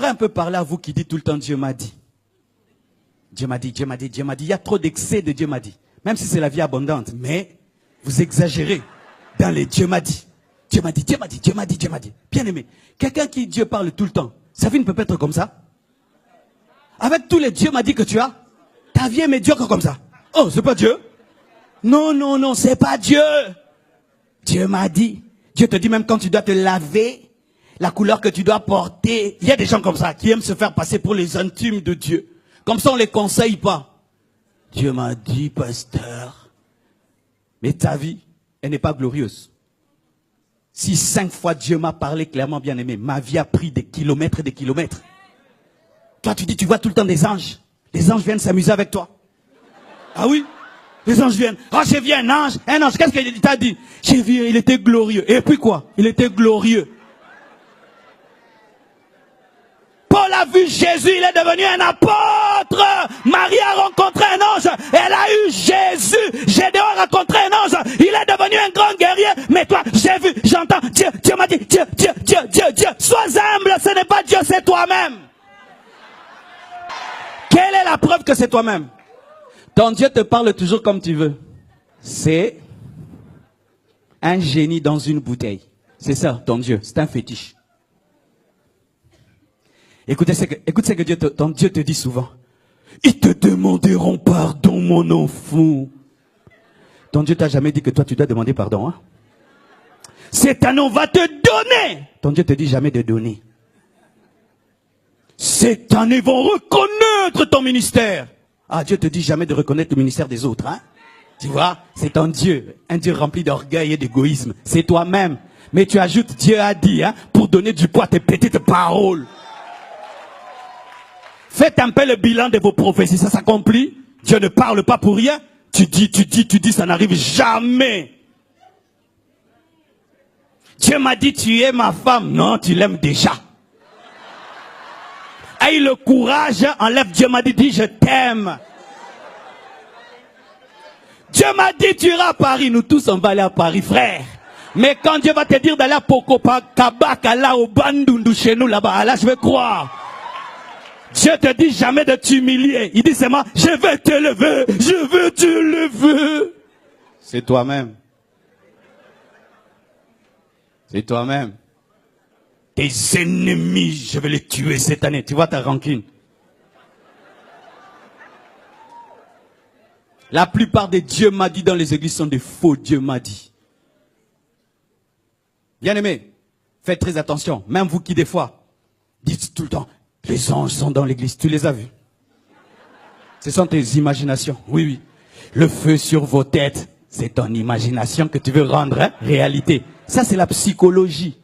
J'aimerais un peu parler à vous qui dites tout le temps Dieu m'a dit. Dieu m'a dit, Dieu m'a dit, Dieu m'a dit. Il y a trop d'excès de Dieu m'a dit. Même si c'est la vie abondante. Mais vous exagérez dans les Dieu m'a dit. Dieu m'a dit, Dieu m'a dit, Dieu m'a dit, Dieu m'a dit. Bien aimé, quelqu'un qui Dieu parle tout le temps, sa vie ne peut pas être comme ça. Avec tous les Dieu m'a dit que tu as, ta vie est médiocre comme ça. Oh, c'est pas Dieu? Non, non, non, c'est pas Dieu. Dieu m'a dit. Dieu te dit même quand tu dois te laver, la couleur que tu dois porter. Il y a des gens comme ça qui aiment se faire passer pour les intimes de Dieu. Comme ça, on ne les conseille pas. Dieu m'a dit, pasteur. Mais ta vie, elle n'est pas glorieuse. Si 5 fois Dieu m'a parlé clairement, bien aimé, ma vie a pris des kilomètres et des kilomètres. Toi, tu dis, tu vois tout le temps des anges. Les anges viennent s'amuser avec toi. Ah oui? Les anges viennent. Ah, j'ai vu un ange. Un ange, qu'est-ce qu'il t'a dit? J'ai vu, il était glorieux. Et puis quoi? Il était glorieux. Paul a vu Jésus, il est devenu un apôtre. Marie a rencontré un ange, elle a eu Jésus. Gédéon a rencontré un ange, il est devenu un grand guerrier. Mais toi, j'ai vu, j'entends, Dieu, Dieu m'a dit, Dieu, Dieu, Dieu, Dieu, Dieu. Sois humble, ce n'est pas Dieu, c'est toi-même. Quelle est la preuve que c'est toi-même? Ton Dieu te parle toujours comme tu veux. C'est un génie dans une bouteille. C'est ça, ton Dieu, c'est un fétiche. Écoute ce que ton Dieu te dit souvent. Ils te demanderont pardon, mon enfant. Ton Dieu t'a jamais dit que toi tu dois demander pardon. Hein? Cette année on va te donner. Ton Dieu te dit jamais de donner. Cette année ils vont reconnaître ton ministère. Ah, Dieu te dit jamais de reconnaître le ministère des autres. Hein? Tu vois, c'est un Dieu rempli d'orgueil et d'égoïsme. C'est toi-même. Mais tu ajoutes Dieu a dit hein, pour donner du poids à tes petites paroles. Faites un peu le bilan de vos prophéties, ça s'accomplit. Dieu ne parle pas pour rien. Tu dis, ça n'arrive jamais. Dieu m'a dit, tu es ma femme. Non, tu l'aimes déjà. Aie le courage, enlève Dieu m'a dit, dis je t'aime. Dieu m'a dit, tu iras à Paris. Nous tous, on va aller à Paris, frère. Mais quand Dieu va te dire d'aller à Pokopakabaka, là au Bandundu, chez nous, là-bas, là, je vais croire. Dieu te dit jamais de t'humilier. Il dit seulement, je vais te lever, je veux te lever. C'est toi-même. C'est toi-même. Tes ennemis, je vais les tuer cette année. Tu vois ta rancune. La plupart des Dieu m'a dit dans les églises sont des faux Dieu m'a dit. Bien aimé, faites très attention. Même vous qui des fois dites tout le temps, les anges sont dans l'église. Tu les as vus? Ce sont tes imaginations. Oui, oui. Le feu sur vos têtes, c'est ton imagination que tu veux rendre hein, réalité. Ça, c'est la psychologie.